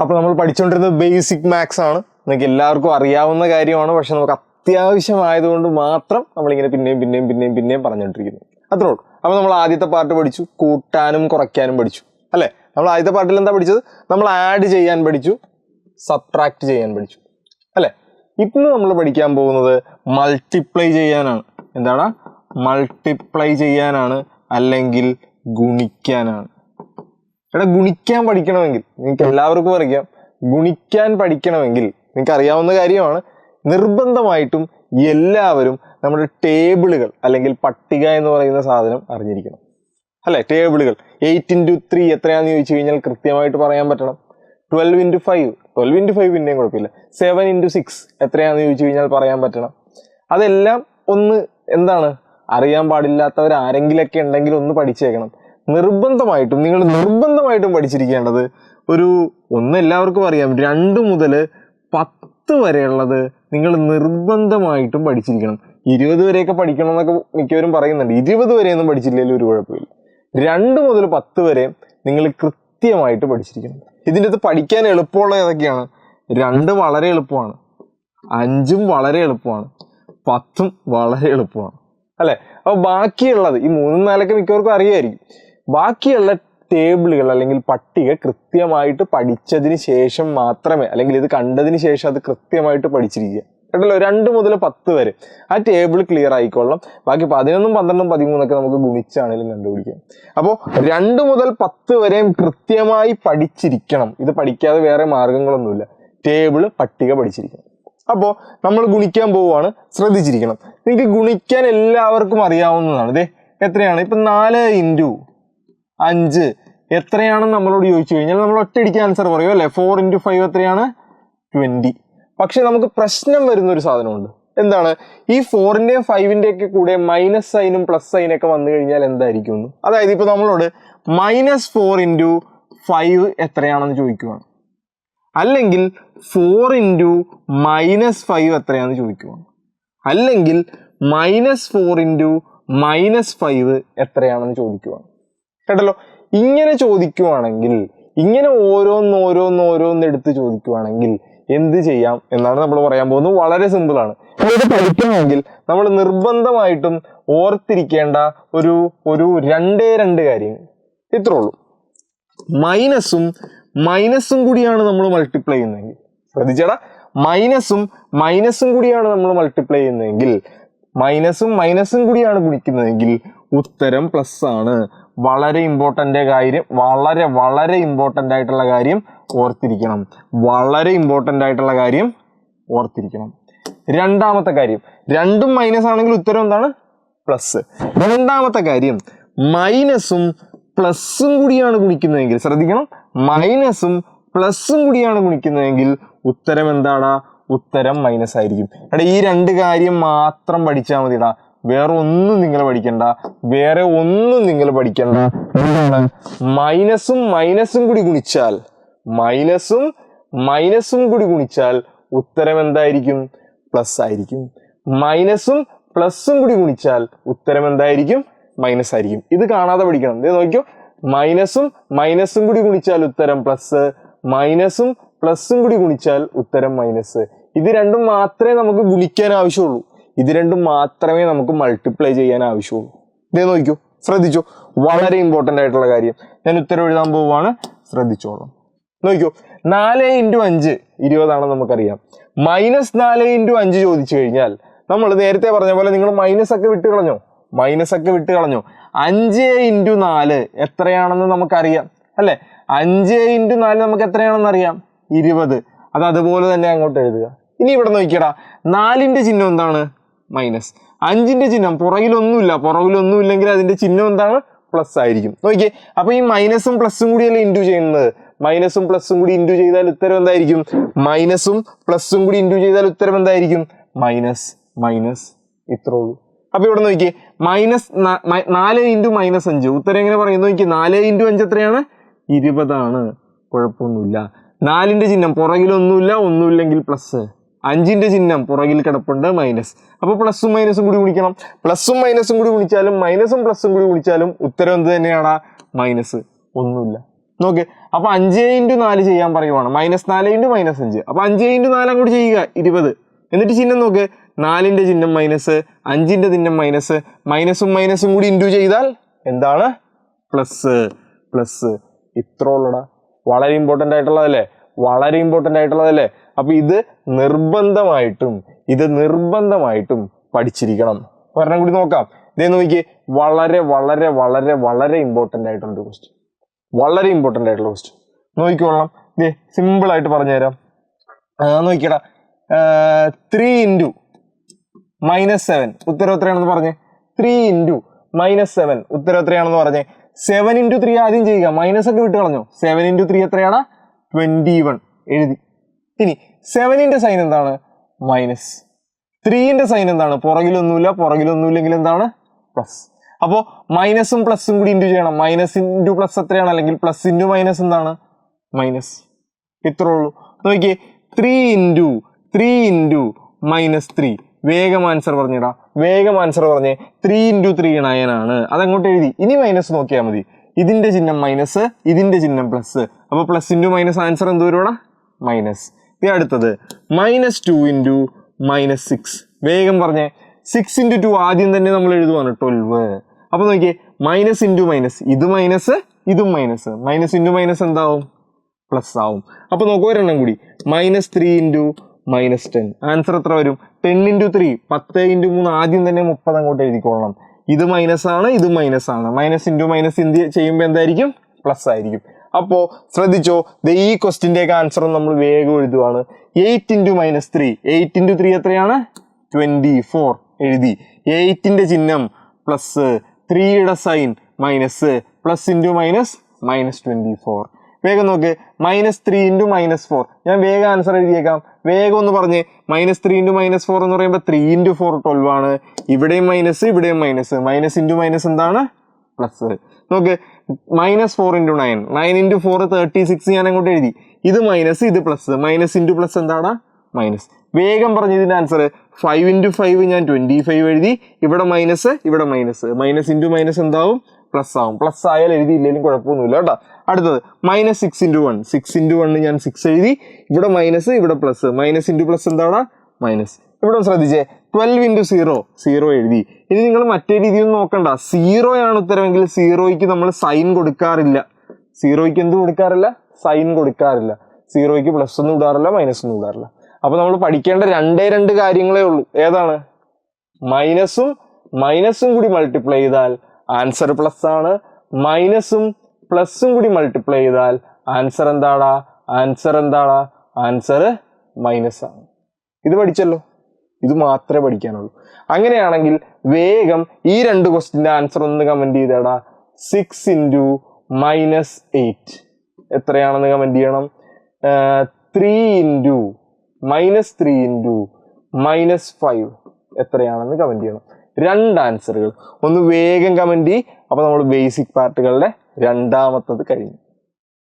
അപ്പോൾ നമ്മൾ പഠിച്ചുകൊണ്ടിരുന്നത് basic maths ആണ്. നിങ്ങൾക്ക് എല്ലാവർക്കും അറിയാവുന്ന കാര്യമാണ്. പക്ഷെ നമുക്ക് അത്യാവശ്യമായതുകൊണ്ട് മാത്രം നമ്മളിങ്ങനെ പിന്നെയും പറഞ്ഞുകൊണ്ടിരിക്കുന്നു. അത്രേ ഉള്ളൂ. അപ്പോൾ നമ്മൾ ആദ്യത്തെ പാർട്ട് പഠിച്ചു, കൂട്ടാനും കുറയ്ക്കാനും പഠിച്ചു അല്ലേ. നമ്മൾ ആദ്യത്തെ പാർട്ടിൽ എന്താ പഠിച്ചത്? നമ്മൾ ആഡ് ചെയ്യാൻ പഠിച്ചു, സബ്ട്രാക്ട് ചെയ്യാൻ പഠിച്ചു അല്ലേ. ഇന്ന് നമ്മൾ പഠിക്കാൻ പോകുന്നത് മൾട്ടിപ്ലൈ ചെയ്യാനാണ്. എന്താണ്? മൾട്ടിപ്ലൈ ചെയ്യാനാണ്, അല്ലെങ്കിൽ ഗുണിക്കാനാണ്. ഗുണിക്കാൻ പഠിക്കണമെങ്കിൽ, നിങ്ങൾക്ക് എല്ലാവർക്കും അറിയാം, ഗുണിക്കാൻ പഠിക്കണമെങ്കിൽ നിങ്ങൾക്ക് അറിയാവുന്ന കാര്യമാണ്, നിർബന്ധമായിട്ടും എല്ലാവരും നമ്മുടെ ടേബിളുകൾ അല്ലെങ്കിൽ പട്ടിക എന്ന് പറയുന്ന സാധനം അറിഞ്ഞിരിക്കണം അല്ലെ. ടേബിളുകൾ 8 into 3 എത്രയാണെന്ന് ചോദിച്ചു കഴിഞ്ഞാൽ കൃത്യമായിട്ട് പറയാൻ പറ്റണം. 12 into 5 പിന്നെയും കുഴപ്പമില്ല. 7 into 6 എത്രയാണെന്ന് ചോദിച്ചു കഴിഞ്ഞാൽ പറയാൻ പറ്റണം. അതെല്ലാം ഒന്ന് എന്താണ്, അറിയാൻ പാടില്ലാത്തവർ ആരെങ്കിലൊക്കെ ഉണ്ടെങ്കിൽ ഒന്ന് പഠിച്ചേക്കണം. നിങ്ങൾ നിർബന്ധമായിട്ടും പഠിച്ചിരിക്കേണ്ടത് ഒന്ന് എല്ലാവർക്കും അറിയാം, 2 മുതൽ 10 വരെയുള്ളത് നിങ്ങൾ നിർബന്ധമായിട്ടും പഠിച്ചിരിക്കണം. 20 വരെയൊക്കെ പഠിക്കണം എന്നൊക്കെ മിക്കവരും പറയുന്നുണ്ട്. 20 വരെയൊന്നും പഠിച്ചില്ലെങ്കിലും ഒരു കുഴപ്പമില്ല. 2 മുതൽ 10 വരെ നിങ്ങൾ കൃത്യമായിട്ട് പഠിച്ചിരിക്കണം. ഇതിൻ്റെ അകത്ത് പഠിക്കാൻ എളുപ്പമുള്ള ഏതൊക്കെയാണ്? 2 വളരെ എളുപ്പമാണ്, 5 വളരെ എളുപ്പമാണ്, 10 വളരെ എളുപ്പമാണ് അല്ലേ. അപ്പോൾ ബാക്കിയുള്ളത് ഈ 3, 4 മിക്കവർക്കും അറിയായിരിക്കും. ബാക്കിയുള്ള ടേബിളുകൾ അല്ലെങ്കിൽ പട്ടിക കൃത്യമായിട്ട് പഠിച്ചതിന് ശേഷം മാത്രമേ, അല്ലെങ്കിൽ ഇത് കണ്ടതിന് ശേഷം അത് കൃത്യമായിട്ട് പഠിച്ചിരിക്കുക കേട്ടല്ലോ. 2 മുതൽ 10 വരെ ആ ടേബിൾ ക്ലിയർ ആയിക്കൊള്ളാം. ബാക്കി 11, 12, 13 ഒക്കെ നമുക്ക് ഗുണിച്ചാണെങ്കിലും കണ്ടുപിടിക്കാം. അപ്പോൾ 2 മുതൽ 10 വരെയും കൃത്യമായി പഠിച്ചിരിക്കണം. ഇത് പഠിക്കാതെ വേറെ മാർഗങ്ങളൊന്നുമില്ല. ടേബിൾ, പട്ടിക പഠിച്ചിരിക്കണം. അപ്പോൾ നമ്മൾ ഗുണിക്കാൻ പോവുകയാണ്, ശ്രദ്ധിച്ചിരിക്കണം. നിങ്ങൾക്ക് ഗുണിക്കാൻ എല്ലാവർക്കും അറിയാവുന്നതാണ്. ഇതേ എത്രയാണ്? ഇപ്പം 4 into 5 എത്രയാണെന്ന് നമ്മളോട് ചോദിച്ചു കഴിഞ്ഞാൽ നമ്മൾ ഒറ്റയടിക്ക് ആൻസർ പറയും അല്ലേ. 4 into 5 എത്രയാണ്? 20. പക്ഷെ നമുക്ക് പ്രശ്നം വരുന്നൊരു സാധനമുണ്ട്. എന്താണ്? ഈ 4ന്റെയും 5ന്റെയൊക്കെ കൂടെ മൈനസ് സൈനും പ്ലസ് സൈനൊക്കെ വന്നു കഴിഞ്ഞാൽ എന്തായിരിക്കും? അതായത് ഇപ്പൊ നമ്മളോട് -4 into 5 എത്രയാണെന്ന് ചോദിക്കുവാണ്, അല്ലെങ്കിൽ 4 into -5 എത്രയാണെന്ന് ചോദിക്കുവാണ്, അല്ലെങ്കിൽ -4 into -5 എത്രയാണെന്ന് ചോദിക്കുവാണ് കേട്ടല്ലോ. ഇങ്ങനെ ചോദിക്കുവാണെങ്കിൽ, ഇങ്ങനെ ഓരോന്ന് എടുത്ത് ചോദിക്കുവാണെങ്കിൽ എന്ത് ചെയ്യാം എന്നാണ് നമ്മൾ പറയാൻ പോകുന്നത്. വളരെ സിമ്പിളാണ്. ഇത് പഠിക്കണമെങ്കിൽ നമ്മൾ നിർബന്ധമായിട്ടും ഓർത്തിരിക്കേണ്ട ഒരു 2 കാര്യങ്ങൾ ഇത്രേ ഉള്ളൂ. മൈനസും കൂടിയാണ് നമ്മൾ മൾട്ടിപ്ലൈ ചെയ്യുന്നതെങ്കിൽ, ശ്രദ്ധിച്ചേടാ, മൈനസും കൂടിയാണ് നമ്മൾ മൾട്ടിപ്ലൈ ചെയ്യുന്നതെങ്കിൽ, മൈനസും കൂടിയാണ് ഗുണിക്കുന്നതെങ്കിൽ ഉത്തരം പ്ലസ് ആണ്. വളരെ ഇമ്പോർട്ടൻ്റ് കാര്യം, വളരെ ഇമ്പോർട്ടൻ്റ് ആയിട്ടുള്ള കാര്യം ഓർത്തിരിക്കണം. രണ്ടാമത്തെ കാര്യം, 2ഉം മൈനസ് ആണെങ്കിൽ ഉത്തരം എന്താണ്? പ്ലസ്. രണ്ടാമത്തെ കാര്യം, മൈനസും പ്ലസും കൂടിയാണ് ഗുണിക്കുന്നതെങ്കിൽ, ശ്രദ്ധിക്കണം, മൈനസും പ്ലസും കൂടിയാണ് ഗുണിക്കുന്നതെങ്കിൽ ഉത്തരം എന്താണ്? ഉത്തരം മൈനസ് ആയിരിക്കും. ഈ 2 കാര്യം മാത്രം പഠിച്ചാൽ മതിടാ. വേറെ ഒന്നും നിങ്ങൾ പഠിക്കണ്ട. എന്താണ്? മൈനസും കൂടി ഗുണിച്ചാൽ ഉത്തരം എന്തായിരിക്കും? പ്ലസ് ആയിരിക്കും. മൈനസും പ്ലസും കൂടി ഗുണിച്ചാൽ ഉത്തരം എന്തായിരിക്കും? മൈനസ് ആയിരിക്കും. ഇത് കാണാതെ പഠിക്കണം. ഇത് നോക്കിയോ, മൈനസും കൂടി ഗുണിച്ചാൽ ഉത്തരം പ്ലസ്, മൈനസും പ്ലസും കൂടി ഗുണിച്ചാൽ ഉത്തരം മൈനസ്. ഇത് 2 മാത്രമേ നമുക്ക് ഗുണിക്കാൻ ആവശ്യമുള്ളൂ. ഇത് 2 മാത്രമേ നമുക്ക് മൾട്ടിപ്ലൈ ചെയ്യാൻ ആവശ്യമുള്ളൂ. ഇതേ നോക്കൂ, ശ്രദ്ധിച്ചോ, വളരെ ഇമ്പോർട്ടൻ്റ് ആയിട്ടുള്ള കാര്യം. ഞാൻ ഉത്തരം എഴുതാൻ പോവുകയാണ്, ശ്രദ്ധിച്ചോളാം. നോക്കൂ, 4 into 5 20 നമുക്കറിയാം. -4 into 5 ചോദിച്ചു കഴിഞ്ഞാൽ നമ്മൾ നേരത്തെ പറഞ്ഞ പോലെ നിങ്ങൾ മൈനസ് ഒക്കെ വിട്ട് കളഞ്ഞോ? 5 into 4 എത്രയാണെന്ന് നമുക്കറിയാം അല്ലെ. 5 into 4 നമുക്ക് എത്രയാണെന്ന് അറിയാം? 20. അത് അതുപോലെ തന്നെ അങ്ങോട്ട് എഴുതുക. ഇനി ഇവിടെ നോക്കിയടാ, 4ന്റെ ചിഹ്നം എന്താണ്? മൈനസ്. 5ന്റെ ചിഹ്നം പുറകിലൊന്നുമില്ലെങ്കിൽ അതിന്റെ ചിഹ്നം എന്താണ്? പ്ലസ് ആയിരിക്കും. നോക്കിയേ, അപ്പൊ ഈ മൈനസും പ്ലസും കൂടിയല്ലേ ഇൻറ്റു ചെയ്യുന്നത്. മൈനസും പ്ലസും കൂടി ഇൻറ്റു ചെയ്താൽ ഉത്തരം എന്തായിരിക്കും? മൈനസ്. ഇത്രേ ഉള്ളൂ. അപ്പൊ ഇവിടെ നോക്കിയേ, -4 into -5 ഉത്തരം എങ്ങനെ പറയുന്നു? നോക്കി, 4 into 5 എത്രയാണ്? 20. കുഴപ്പമൊന്നുമില്ല. 4ന്റെ ചിഹ്നം ഒന്നുമില്ലെങ്കിൽ പ്ലസ്, 5ന്റെ ചിഹ്നം പുറകിൽ കിടപ്പുണ്ട് മൈനസ്. അപ്പൊ പ്ലസും മൈനസും കൂടി ഗുണിക്കണം. പ്ലസും മൈനസും കൂടി ഗുണിച്ചാലും മൈനസും പ്ലസും കൂടി ഗുണിച്ചാലും ഉത്തരം എന്ത് തന്നെയാണ്? മൈനസ്. ഒന്നുമില്ല. നോക്ക്. അപ്പൊ 5 × 4 ചെയ്യാൻ പറയുവാണ്. -4 × -5. അപ്പൊ 5 × 4 അങ്ങോട്ട് ചെയ്യുക 20. എന്നിട്ട് ചിഹ്നം നോക്ക്. 4ന്റെ ചിഹ്നം മൈനസ്, 5ന്റെ ചിഹ്നം മൈനസ്, മൈനസും മൈനസും കൂടി ഇൻറ്റു ചെയ്താൽ എന്താണ്? പ്ലസ്. പ്ലസ്. ഇത്ര ഉള്ളടാ. വളരെ ഇമ്പോർട്ടൻ്റ് ആയിട്ടുള്ളതല്ലേ? വളരെ ഇമ്പോർട്ടൻ്റ് ആയിട്ടുള്ളതല്ലേ? അപ്പൊ ഇത് നിർബന്ധമായിട്ടും പഠിച്ചിരിക്കണം. ഒരെണ്ണം കൂടി നോക്കാം. ഇതേ നോക്കിയേ. വളരെ വളരെ വളരെ വളരെ ഇമ്പോർട്ടൻ്റ് ആയിട്ടുള്ള ക്വസ്റ്റ്യൻ. വളരെ ഇമ്പോർട്ടൻ്റ് ആയിട്ടുള്ള ക്വസ്റ്റ്യൻ. നോക്കിക്കോളാം. ഇതേ സിമ്പിൾ ആയിട്ട് പറഞ്ഞുതരാം. നോക്കിയടാ. 3 × -7 ഉത്തരം എത്രയാണെന്ന് പറഞ്ഞേ? 3 × -7 ഉത്തരം എത്രയാണെന്ന് പറഞ്ഞേ? 7 × 3 ആദ്യം ചെയ്യുക. മൈനസ് ഒക്കെ വിട്ട് കളഞ്ഞോ? 7 × 3 എത്രയാണ്? 21 എഴുതി. ഇനി 7ന്റെ സൈൻ എന്താണ്? മൈനസ്. 3ന്റെ സൈൻ എന്താണ്? പുറകിലൊന്നുമില്ലെങ്കിൽ എന്താണ്? പ്ലസ്. അപ്പോ മൈനസും പ്ലസും കൂടി ഇൻറ്റു ചെയ്യണം. മൈനസ് ഇൻറ്റു പ്ലസ് എത്രയാണ്? അല്ലെങ്കിൽ പ്ലസ് ഇൻറ്റു മൈനസ് എന്താണ്? മൈനസ്. ഇത്രേ ഉള്ളൂ. നോക്കിയേ. 3 × -3 വേഗം ആൻസർ പറഞ്ഞിടാ. വേഗം ആൻസർ പറഞ്ഞേ. 3 × 3 9 ആണ്. അതങ്ങോട്ട് എഴുതി. ഇനി മൈനസ് നോക്കിയാൽ മതി. ഇതിന്റെ ചിഹ്നം മൈനസ്, ഇതിന്റെ ചിഹ്നം പ്ലസ്. അപ്പൊ പ്ലസ് ഇൻറ്റു മൈനസ് ആൻസർ എന്ത് വരുവാണ്? മൈനസ്. അടുത്തത് -2 × -6. വേഗം പറഞ്ഞേ. 6 × 2 ആദ്യം തന്നെ നമ്മൾ എഴുതുവാണ് 12. അപ്പൊ നോക്കിയേ. മൈനസ് ഇൻറ്റു മൈനസ്, ഇത് മൈനസ് ഇതും മൈനസ്. മൈനസ് ഇൻറ്റു മൈനസ് എന്താവും? പ്ലസ് ആവും. അപ്പൊ നോക്കൂ ഒരെണ്ണം കൂടി. -3 × -10. ആൻസർ എത്ര വരും? 10 × 3 10 × 3 ആദ്യം തന്നെ 30 അങ്ങോട്ട് എഴുതിക്കോളണം. ഇത് മൈനസ് ആണ്, ഇത് മൈനസ് ആണ്. മൈനസ് ഇൻറ്റു മൈനസ് ചെയ്യുമ്പോൾ എന്തായിരിക്കും? പ്ലസ് ആയിരിക്കും. അപ്പോ ശ്രദ്ധിച്ചോ. ഈ ക്വസ്റ്റിൻ്റെയൊക്കെ ആൻസർ നമ്മൾ വേഗം എഴുതുവാണ്. 8 × -3. 8 × 3 എത്രയാണ്? 24 എഴുതി. 8ന്റെ ചിഹ്നം പ്ലസ്, 3യുടെ sign minus, plus into minus -24. വേഗം നോക്ക്. -3 × -4. ഞാൻ വേഗം ആൻസർ എഴുതിയേക്കാം. വേഗം ഒന്ന് പറഞ്ഞേ. -3 × -4 എന്ന് പറയുമ്പോൾ 3 × 4 12 ആണ്. ഇവിടെയും മൈനസ്, ഇവിടെയും മൈനസ്. മൈനസ് ഇൻറ്റു മൈനസ് എന്താണ്? പ്ലസ്. നോക്ക്. -4 × 9. 9 × 4 36 ഞാൻ അങ്ങോട്ട് എഴുതി. ഇത് മൈനസ്, ഇത് പ്ലസ്. മൈനസ് ഇൻറ്റു പ്ലസ് എന്താണ്? മൈനസ്. വേഗം പറഞ്ഞ ഇതിന്റെ ആൻസർ 5 × 5 ഞാൻ 25 എഴുതി. ഇവിടെ മൈനസ്, ഇവിടെ മൈനസ്. മൈനസ് ഇൻറ്റു മൈനസ് എന്താവും? പ്ലസ് ആവും. പ്ലസ് ആയാൽ എഴുതിയില്ലെങ്കിലും കുഴപ്പമൊന്നുമില്ല കേട്ടോ. അടുത്തത് -6 × 1. 6 × 1 ഞാൻ 6 എഴുതി. ഇവിടെ മൈനസ്, ഇവിടെ പ്ലസ്. മൈനസ് ഇൻറ്റു പ്ലസ് എന്താണ്? മൈനസ്. ഇവിടെ ശ്രദ്ധിച്ചേ. 12 × 0 0 എഴുതി. ഇനി നിങ്ങൾ മറ്റേ രീതിയൊന്നും നോക്കണ്ട. 0 ആണ് ഉത്തരമെങ്കിൽ 0യ്ക്ക് നമ്മൾ സൈൻ കൊടുക്കാറില്ല. 0യ്ക്ക് എന്ത് കൊടുക്കാറില്ല? സൈൻ കൊടുക്കാറില്ല. 0യ്ക്ക് പ്ലസ് ഒന്നും ഇടാറില്ല, മൈനസ് ഒന്നും ഇടാറില്ല. അപ്പൊ നമ്മൾ പഠിക്കേണ്ട 2 കാര്യങ്ങളേ ഉള്ളൂ. ഏതാണ്? മൈനസും കൂടി മൾട്ടിപ്ലൈ ചെയ്താൽ ആൻസർ പ്ലസ് ആണ്. മൈനസും പ്ലസും കൂടി മൾട്ടിപ്ലൈ ചെയ്താൽ ആൻസർ എന്താടാ? ആൻസർ മൈനസ് ആണ്. ഇത് പഠിച്ചല്ലോ. ഇത് മാത്രമേ പഠിക്കാനുള്ളൂ. അങ്ങനെയാണെങ്കിൽ വേഗം ഈ 2 ക്വസ്റ്റിന്റെ ആൻസർ ഒന്ന് കമന്റ് ചെയ്തേടാ. 6 × -8 എത്രയാണെന്ന് കമന്റ് ചെയ്യണം. 3 × -5 എത്രയാണെന്ന് കമന്റ് ചെയ്യണം. 2 ആൻസറുകൾ ഒന്ന് വേഗം കമന്റ് ചെയ്യും. അപ്പൊ നമ്മൾ ബേസിക് പാർട്ടുകളുടെ 2ാമത്തത് കഴിഞ്ഞു.